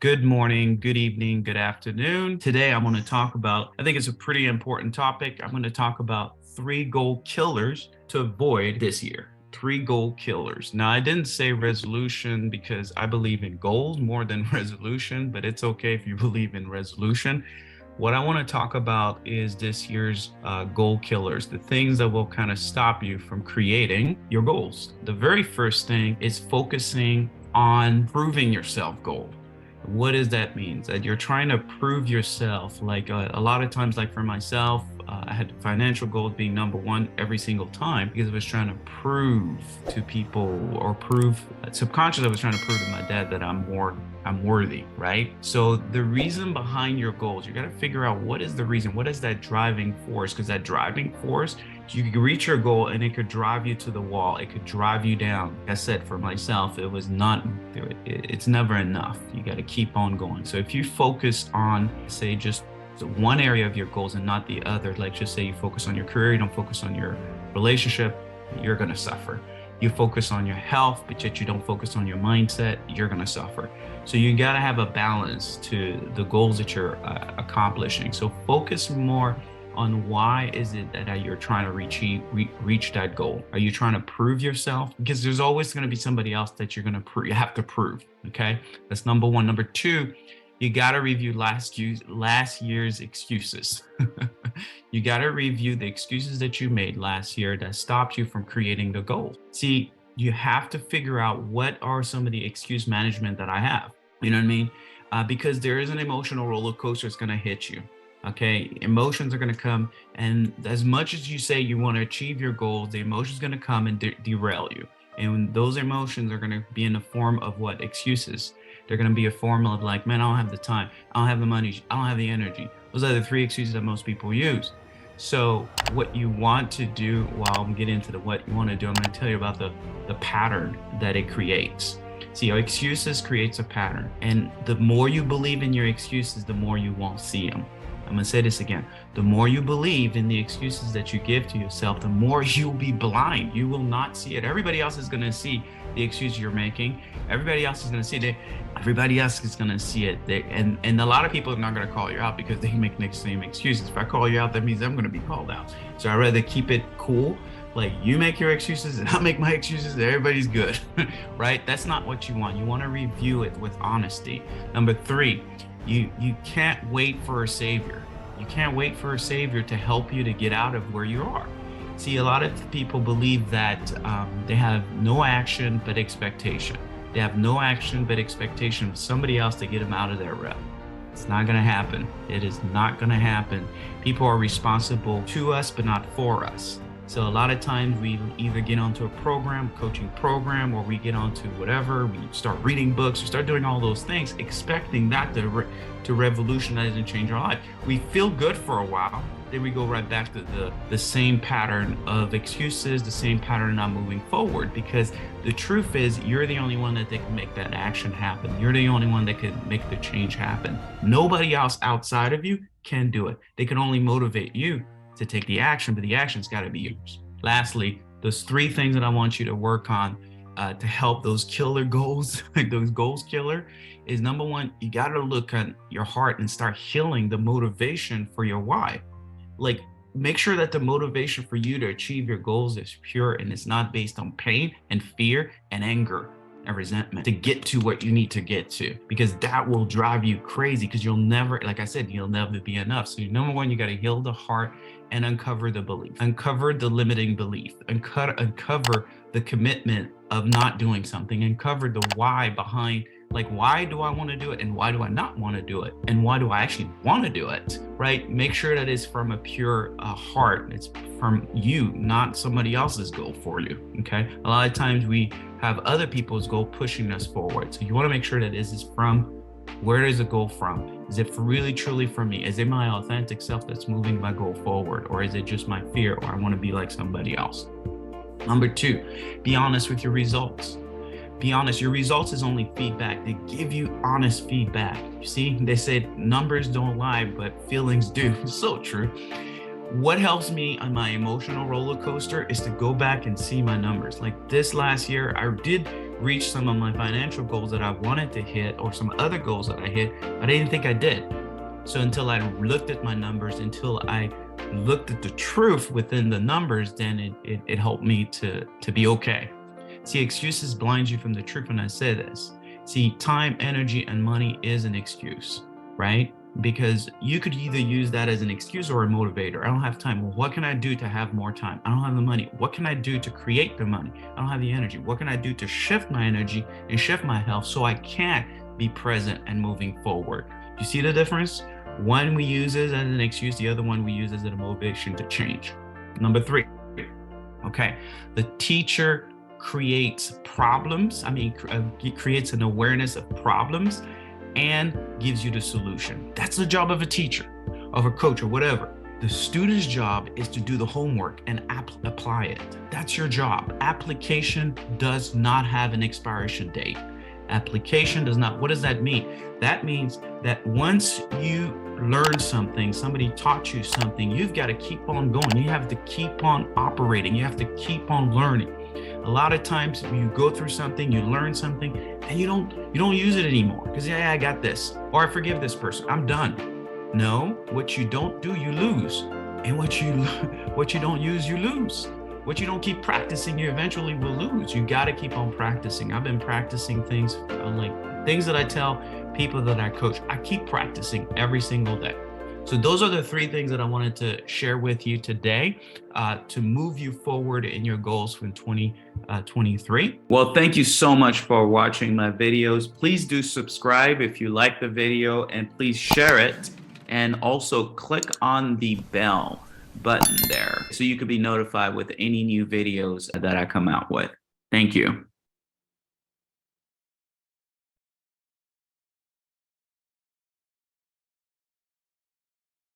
Good morning, good evening, good afternoon. Today, I want to talk about, I think it's a pretty important topic. I'm going to talk about 3 goal killers to avoid this year. 3 goal killers. Now, I didn't say resolution because I believe in goals more than resolution, but it's okay if you believe in resolution. What I want to talk about is this year's goal killers, the things that will kind of stop you from creating your goals. The very first thing is focusing on proving yourself goal. What does that mean? That you're trying to prove yourself. Like a lot of times, like for myself, I had financial goals being number one every single time because I was trying to prove to people or prove subconsciously, I was trying to prove to my dad that I'm worthy, right? So the reason behind your goals, you got to figure out what is the reason, what is that driving force? Because that driving force, you could reach your goal and it could drive you to the wall. It could drive you down. Like I said, for myself, it's never enough. You got to keep on going. So if you focus on, say, just one area of your goals and not the other, like just say you focus on your career, you don't focus on your relationship, you're going to suffer. You focus on your health, but yet you don't focus on your mindset, you're going to suffer. So you got to have a balance to the goals that you're accomplishing. So focus more on why is it that you're trying to reach that goal. Are you trying to prove yourself? Because there's always going to be somebody else that you're going to you have to prove. Okay, that's number one. Number two, you got to review last year's excuses. You got to review the excuses that you made last year that stopped you from creating the goal. See, you have to figure out what are some of the excuse management that I have. You know what I mean? Because there is an emotional roller coaster that's going to hit you. Okay, emotions are going to come, and as much as you say you want to achieve your goals, the emotions going to come and derail you. And those emotions are going to be in the form of what? Excuses. They're going to be a form of like, man, I don't have the time, I don't have the money, I don't have the energy. Those are the 3 excuses that most people use. So what you want to do, while I'm getting into what you want to do, I'm going to tell you about the pattern that it creates. See, your excuses creates a pattern, and the more you believe in your excuses, the more you won't see them. I'm going to say this again. The more you believe in the excuses that you give to yourself, the more you'll be blind. You will not see it. Everybody else is going to see the excuse you're making. Everybody else is going to see it. Everybody else is going to see it. And a lot of people are not going to call you out because they make the same excuses. If I call you out, that means I'm going to be called out. So I'd rather keep it cool. Like, you make your excuses and I'll make my excuses and everybody's good, right? That's not what you want. You want to review it with honesty. Number 3, you can't wait for a savior. You can't wait for a savior to help you to get out of where you are. See, a lot of people believe that they have no action but expectation. They have no action but expectation of somebody else to get them out of their rut. It's not going to happen. It is not going to happen. People are responsible to us but not for us. So a lot of times we either get onto a program, coaching program, or we get onto whatever, we start reading books, we start doing all those things, expecting that to revolutionize and change our life. We feel good for a while, then we go right back to the same pattern of excuses, the same pattern of not moving forward, because the truth is you're the only one that can make that action happen. You're the only one that can make the change happen. Nobody else outside of you can do it. They can only motivate you to take the action, but the action's got to be yours. Lastly, those 3 things that I want you to work on to help those killer goals, like those goals killer, is number 1, you got to look at your heart and start healing the motivation for your why. Like, make sure that the motivation for you to achieve your goals is pure and it's not based on pain and fear and anger and resentment to get to what you need to get to, because that will drive you crazy, because you'll never, like I said, you'll never be enough. So number 1, you got to heal the heart and uncover the belief, uncover the limiting belief, uncover the commitment of not doing something, uncover the why behind, like, why do I want to do it and why do I not want to do it and why do I actually want to do it, right? Make sure that it's from a pure heart. It's from you, not somebody else's goal for you, okay? A lot of times we have other people's goal pushing us forward. So you want to make sure that this is from, where does it go from? Is it really truly from me? Is it my authentic self that's moving my goal forward? Or is it just my fear, or I want to be like somebody else? Number 2, be honest with your results. Be honest. Your results is only feedback. They give you honest feedback. You see, they said numbers don't lie, but feelings do. So true. What helps me on my emotional roller coaster is to go back and see my numbers. Like this last year, I did reach some of my financial goals that I wanted to hit, or some other goals that I hit, but I didn't think I did. So until I looked at my numbers, until I looked at the truth within the numbers, then it helped me to be okay. See, excuses blind you from the truth when I say this. See, time, energy, and money is an excuse, right? Because you could either use that as an excuse or a motivator. I don't have time. Well, what can I do to have more time? I don't have the money. What can I do to create the money? I don't have the energy. What can I do to shift my energy and shift my health so I can be present and moving forward? You see the difference? One we use it as an excuse, the other one we use as a motivation to change. Number 3, okay, the teacher creates problems. Creates an awareness of problems and gives you the solution. That's the job of a teacher, of a coach, or whatever. The student's job is to do the homework and apply it. That's your job. Application does not have an expiration date. Application does not. What does that mean? That means that once you learn something, somebody taught you something, you've got to keep on going. You have to keep on operating. You have to keep on learning. A lot of times you go through something, you learn something, and you don't use it anymore because, yeah, I got this, or I forgive this person, I'm done. No, what you don't do, you lose. And what you don't use, you lose. What you don't keep practicing, you eventually will lose. You got to keep on practicing. I've been practicing things, like things that I tell people that I coach. I keep practicing every single day. So those are the 3 things that I wanted to share with you today to move you forward in your goals for 2023. Well, thank you so much for watching my videos. Please do subscribe if you like the video, and please share it. And also click on the bell button there so you can be notified with any new videos that I come out with. Thank you.